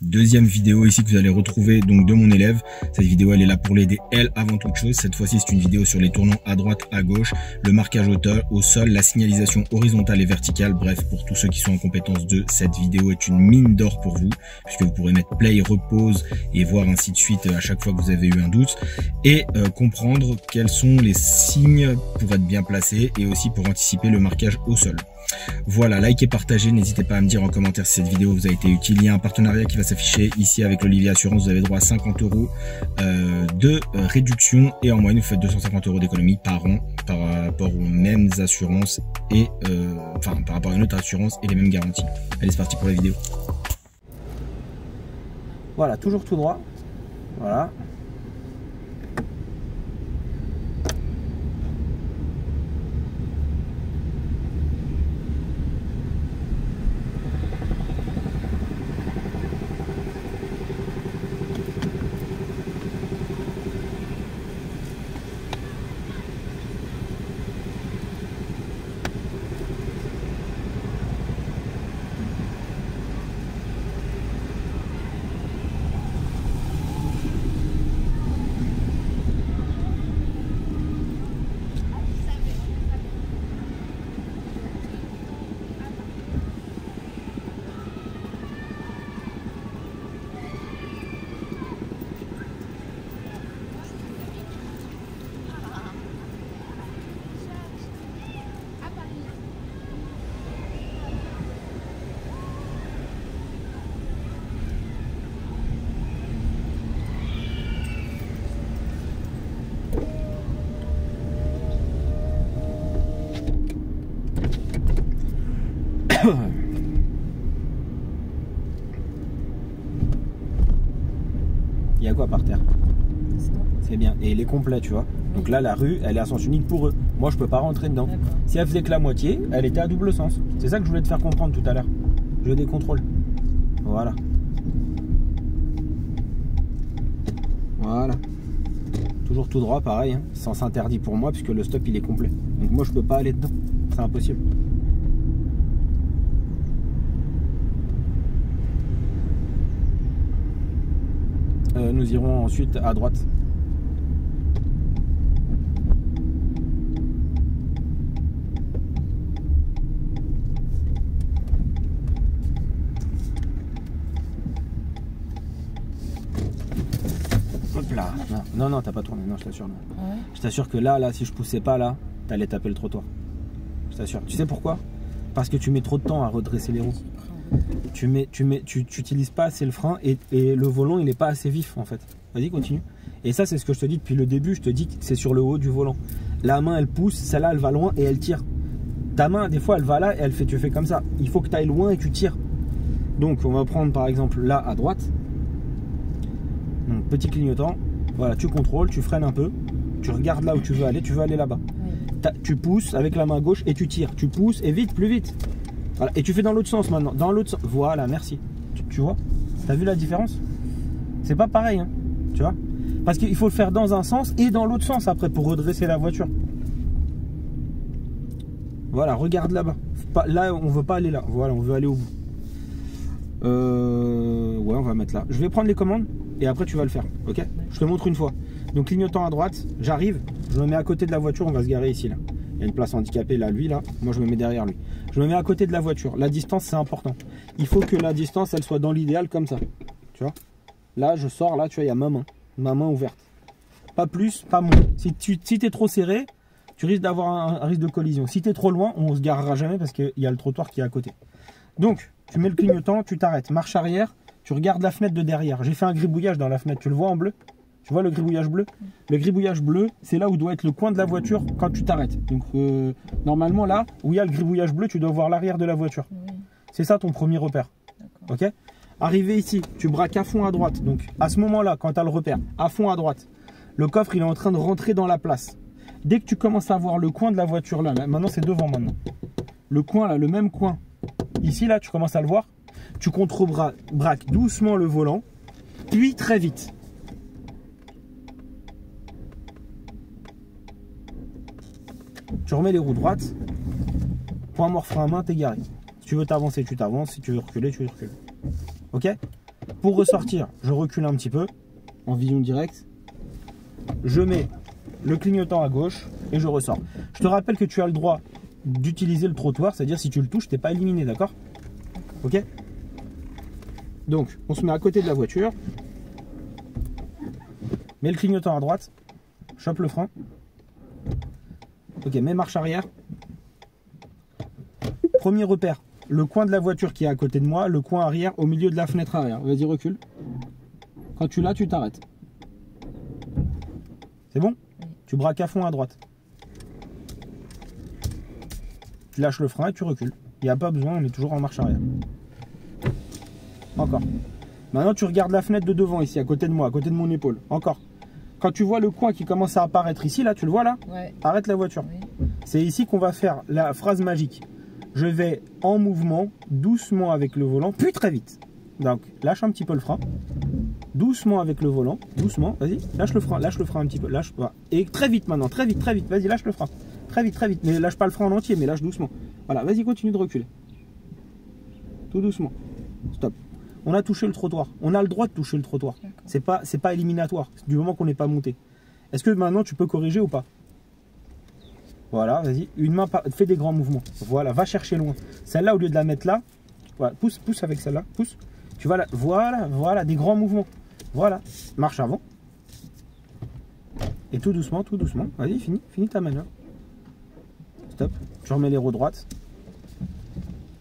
Deuxième vidéo ici que vous allez retrouver donc de mon élève. Cette vidéo elle est là pour l'aider elle avant toute chose. Cette fois-ci c'est une vidéo sur les tournants à droite, à gauche, le marquage au sol, la signalisation horizontale et verticale. Bref, pour tous ceux qui sont en compétence 2, cette vidéo est une mine d'or pour vous, puisque vous pourrez mettre play, repose et voir ainsi de suite à chaque fois que vous avez eu un doute, et comprendre quels sont les signes pour être bien placé et aussi pour anticiper le marquage au sol. Voilà, likez, partagez, n'hésitez pas à me dire en commentaire si cette vidéo vous a été utile. Il y a un partenariat qui va s'afficher ici avec l'Olivier Assurance. Vous avez droit à 50 € de réduction et en moyenne vous faites 250 € d'économie par an par rapport aux mêmes assurances et par rapport à une autre assurance et les mêmes garanties. Allez, c'est parti pour la vidéo. Voilà, toujours tout droit. Voilà. Il y a quoi par terre? C'est bien. Et il est complet, tu vois. Donc là, la rue, elle est à sens unique pour eux. Moi, je peux pas rentrer dedans. Si elle faisait que la moitié, elle était à double sens. C'est ça que je voulais te faire comprendre tout à l'heure. Jeu des contrôles. Voilà. Voilà. Toujours tout droit, pareil. Hein. Sens interdit pour moi, puisque le stop, il est complet. Donc moi, je peux pas aller dedans. C'est impossible. Nous irons ensuite à droite. Hop là. Non, t'as pas tourné. Non, je t'assure. Ouais. Je t'assure que là, si je poussais pas là, t'allais taper le trottoir. Je t'assure. Tu sais pourquoi? Parce que tu mets trop de temps à redresser les roues. Tu utilises pas assez le frein et le volant il n'est pas assez vif en fait. Vas-y, continue. Et ça c'est ce que je te dis depuis le début, je te dis que c'est sur le haut du volant. La main elle pousse, celle-là elle va loin et elle tire. Ta main des fois elle va là et tu fais comme ça. Il faut que tu ailles loin et tu tires. Donc on va prendre par exemple là à droite. Donc petit clignotant. Voilà, tu contrôles, tu freines un peu. Tu regardes là où tu veux aller là-bas. Tu pousses avec la main gauche et tu tires. Tu pousses et vite, plus vite. Voilà. Et tu fais dans l'autre sens maintenant, dans l'autre sens. Voilà, merci. Tu vois? T'as vu la différence? C'est pas pareil, hein, tu vois? Parce qu'il faut le faire dans un sens et dans l'autre sens après pour redresser la voiture. Voilà, regarde là-bas. Là, on veut pas aller là. Voilà, on veut aller au bout. Ouais, on va mettre là. Je vais prendre les commandes et après tu vas le faire, ok? Je te montre une fois. Donc clignotant à droite, j'arrive, je me mets à côté de la voiture, on va se garer ici là. Il y a une place handicapée là, lui là. Moi je me mets derrière lui. Je me mets à côté de la voiture. La distance c'est important. Il faut que la distance elle soit dans l'idéal comme ça. Tu vois? Là je sors, là tu vois il y a ma main ouverte. Pas plus, pas moins. Si t'es trop serré, tu risques d'avoir un risque de collision. Si t'es trop loin, on se garera jamais parce qu'il y a le trottoir qui est à côté. Donc tu mets le clignotant, tu t'arrêtes. Marche arrière, tu regardes la fenêtre de derrière. J'ai fait un gribouillage dans la fenêtre, tu le vois en bleu? Tu vois le gribouillage bleu? Le gribouillage bleu, c'est là où doit être le coin de la voiture quand tu t'arrêtes. Donc normalement là, où il y a le gribouillage bleu, tu dois voir l'arrière de la voiture. Oui. C'est ça ton premier repère. Ok? Arrivé ici, tu braques à fond à droite. Donc à ce moment-là, quand tu as le repère, à fond à droite, le coffre il est en train de rentrer dans la place. Dès que tu commences à voir le coin de la voiture là, maintenant c'est devant maintenant. Le coin là, le même coin. Ici là, tu commences à le voir. Tu contre-braques doucement le volant, puis très vite. Tu remets les roues droites, point mort frein à main, t'es garé. Si tu veux t'avancer, tu t'avances. Si tu veux reculer, tu recules. Ok? Pour ressortir, je recule un petit peu en vision directe. Je mets le clignotant à gauche et je ressors. Je te rappelle que tu as le droit d'utiliser le trottoir, c'est-à-dire si tu le touches, tu n'es pas éliminé, d'accord? Ok? Donc, on se met à côté de la voiture. Mets le clignotant à droite. Chope le frein. Ok, mets marche arrière. Premier repère, le coin de la voiture qui est à côté de moi, le coin arrière au milieu de la fenêtre arrière. Vas-y, recule. Quand tu l'as, tu t'arrêtes. C'est bon? Tu braques à fond à droite. Tu lâches le frein et tu recules. Il n'y a pas besoin, on est toujours en marche arrière. Encore. Maintenant, tu regardes la fenêtre de devant ici, à côté de moi, à côté de mon épaule. Encore. Quand tu vois le coin qui commence à apparaître ici, là, tu le vois là? Ouais. Arrête la voiture. Oui. C'est ici qu'on va faire la phrase magique. Je vais en mouvement, doucement avec le volant, puis très vite. Donc, lâche un petit peu le frein. Doucement avec le volant. Doucement, vas-y. Lâche le frein un petit peu. Lâche pas. Et très vite maintenant, très vite. Vas-y, lâche le frein. Très vite. Mais lâche pas le frein en entier, mais lâche doucement. Voilà, vas-y, continue de reculer. Tout doucement. Stop. On a touché le trottoir. On a le droit de toucher le trottoir. C'est pas éliminatoire, du moment qu'on n'est pas monté. Est-ce que maintenant tu peux corriger ou pas? Voilà, vas-y. Une main, fais des grands mouvements. Voilà, va chercher loin. Celle-là, au lieu de la mettre là, voilà, pousse avec celle-là. Pousse. Tu vas là. Voilà, des grands mouvements. Voilà. Marche avant. Et tout doucement. Vas-y, finis ta manœuvre. Stop. Tu remets les roues droites.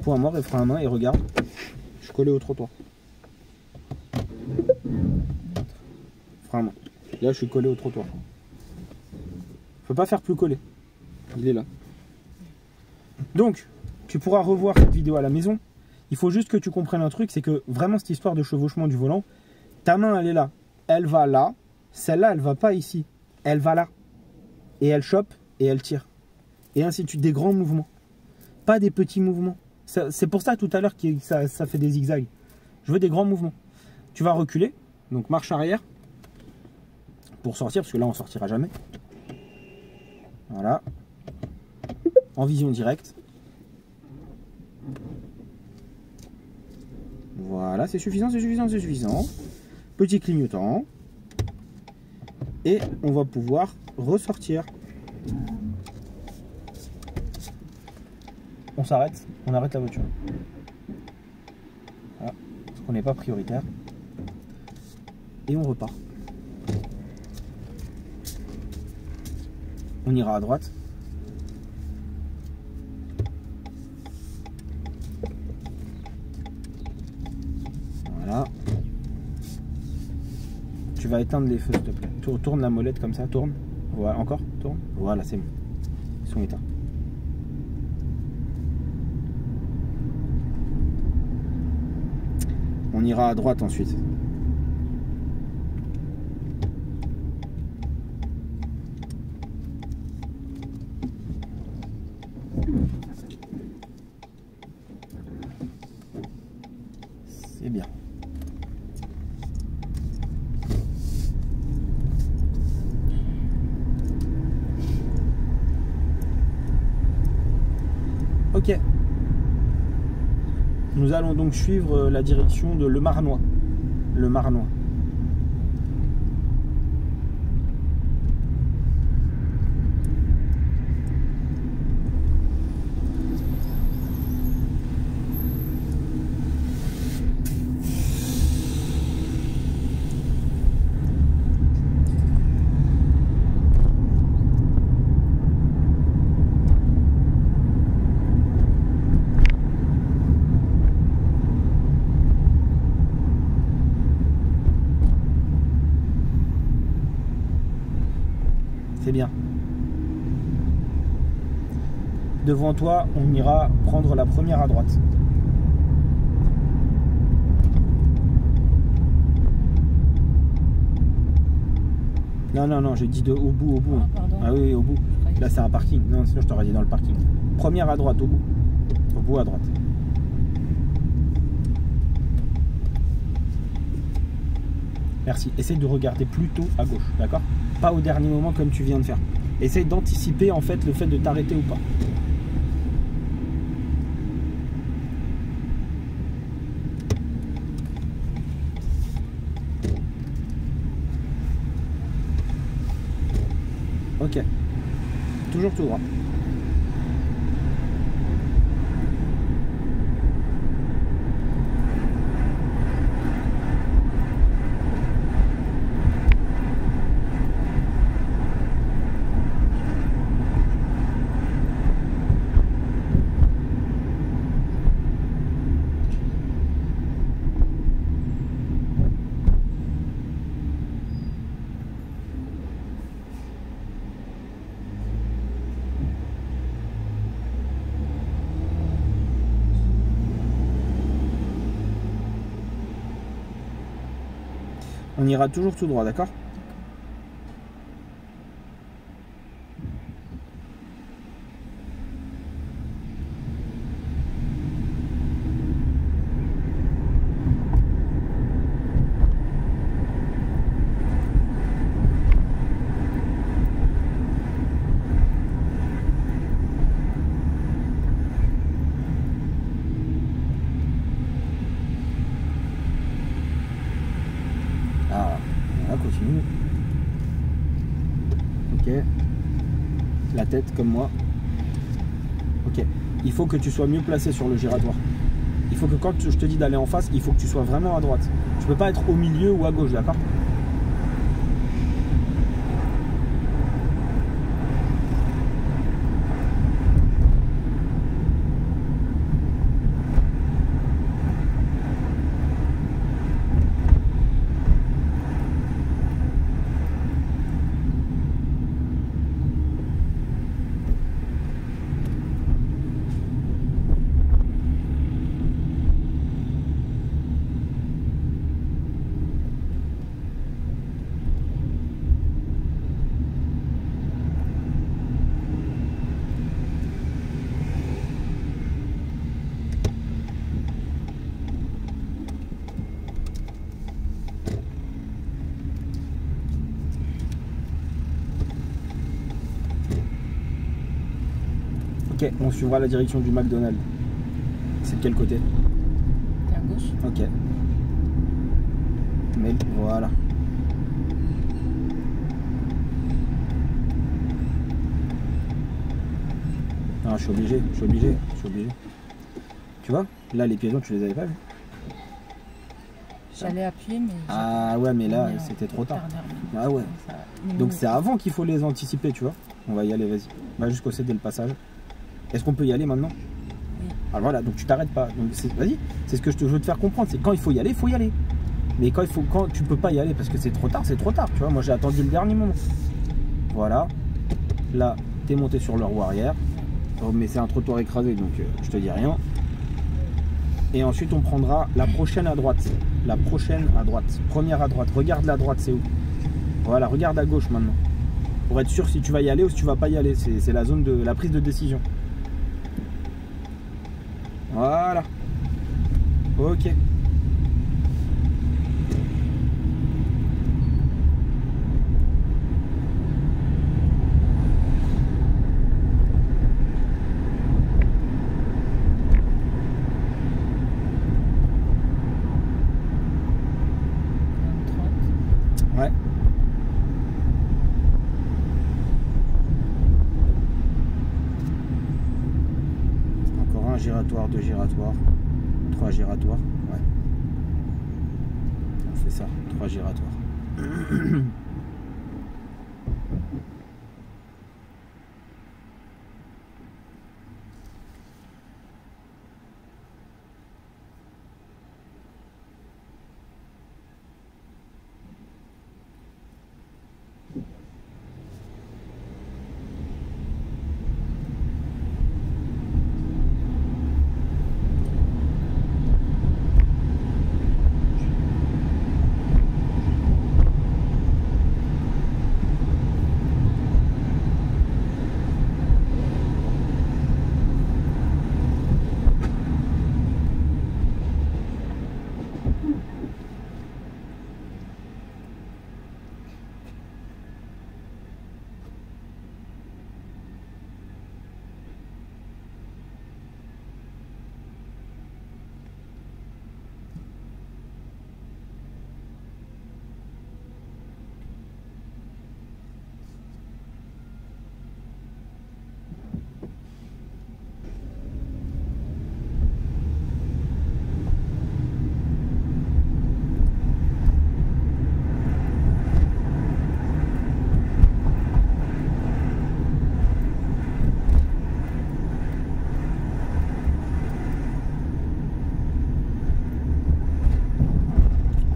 Point mort et frein à main et regarde. Je suis collé au trottoir. Frein à main. Là, je suis collé au trottoir. Faut pas faire plus collé. Il est là. Donc, tu pourras revoir cette vidéo à la maison. Il faut juste que tu comprennes un truc, c'est que vraiment cette histoire de chevauchement du volant, ta main, elle est là. Elle va là. Celle-là, elle va pas ici. Elle va là. Et elle chope et elle tire. Et ainsi de suite. Des grands mouvements. Pas des petits mouvements. C'est pour ça tout à l'heure que ça fait des zigzags. Je veux des grands mouvements. Tu vas reculer. Donc marche arrière. Pour sortir, parce que là on sortira jamais. Voilà. En vision directe. Voilà, c'est suffisant. Petit clignotant. Et on va pouvoir ressortir. On s'arrête, on arrête la voiture. Voilà, parce qu'on n'est pas prioritaire. Et on repart. On ira à droite. Voilà. Tu vas éteindre les feux, s'il te plaît. Tourne la molette comme ça, tourne. Voilà, encore, tourne. Voilà, c'est bon. Ils sont éteints. On ira à droite ensuite. C'est bien. Ok. Nous allons donc suivre la direction de Le Marnois. Le Marnois. C'est bien. Devant toi, on ira prendre la première à droite. Non, j'ai dit au bout. Ah, pardon. Ah oui, au bout. Là, c'est un parking. Non, sinon je t'aurais dit dans le parking. Première à droite, au bout. Au bout à droite. Merci. Essaye de regarder plutôt à gauche, d'accord? Pas au dernier moment comme tu viens de faire. Essaye d'anticiper en fait le fait de t'arrêter ou pas. Ok. Toujours tout droit. On ira toujours tout droit, d'accord? Ah, voilà, continue. Ok. La tête comme moi. Ok. Il faut que tu sois mieux placé sur le giratoire. Il faut que quand je te dis d'aller en face, il faut que tu sois vraiment à droite. Tu peux pas être au milieu ou à gauche, d'accord? Ok, on suivra la direction du McDonald's. C'est de quel côté? T'es à gauche. Ok. Mais voilà. Non, je suis obligé. Tu vois? Là, les piétons, tu les avais pas vus. J'allais appuyer, mais... Ah ouais, mais là, c'était trop tard. Ah ouais. Donc c'est avant qu'il faut les anticiper, tu vois. On va y aller, vas-y. Va jusqu'au céder le passage. Est-ce qu'on peut y aller maintenant? Oui. Ah voilà, donc tu t'arrêtes pas. Donc vas-y, c'est ce que je veux te faire comprendre. C'est quand il faut y aller, il faut y aller. Mais quand tu peux pas y aller parce que c'est trop tard, c'est trop tard. Tu vois, moi j'ai attendu le dernier moment. Voilà. Là, t'es monté sur le roue arrière. Oh, mais c'est un trottoir écrasé, donc je te dis rien. Et ensuite on prendra la prochaine à droite. La prochaine à droite. Première à droite. Regarde la droite, c'est où? Voilà, regarde à gauche maintenant. Pour être sûr si tu vas y aller ou si tu vas pas y aller. C'est la zone de la prise de décision. Voilà. Ok. Ouais. Encore un giratoire, deux giratoires, trois giratoires. Ouais. On fait ça, trois giratoires.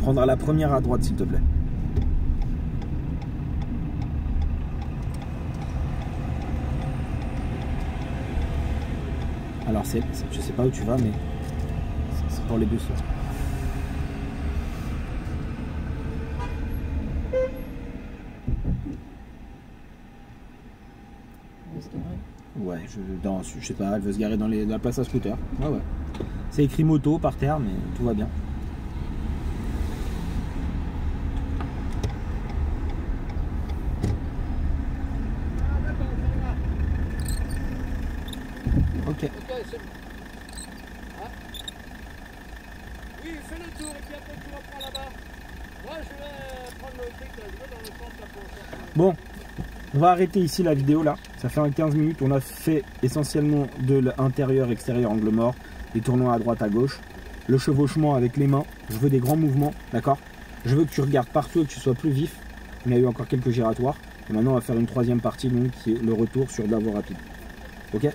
prendras la première à droite, s'il te plaît. Alors, je sais pas où tu vas, mais c'est pour les bus. Là. Ouais, je sais pas, elle veut se garer dans la place à scooter. Ouais, ouais. C'est écrit moto par terre, mais tout va bien. Ok. Ok, c'est bon. Ah. Oui, fais le tour et puis après tu reprends là-bas. Moi je vais prendre le truc, je vais dans le centre là pour sortir. Bon, on va arrêter ici la vidéo là. Ça fait 15 minutes. On a fait essentiellement de l'intérieur, extérieur, angle mort, des tournois à droite, à gauche, le chevauchement avec les mains. Je veux des grands mouvements, d'accord? Je veux que tu regardes partout et que tu sois plus vif. On a eu encore quelques giratoires. Et maintenant, on va faire une troisième partie, donc qui est le retour sur de la voie rapide. Ok?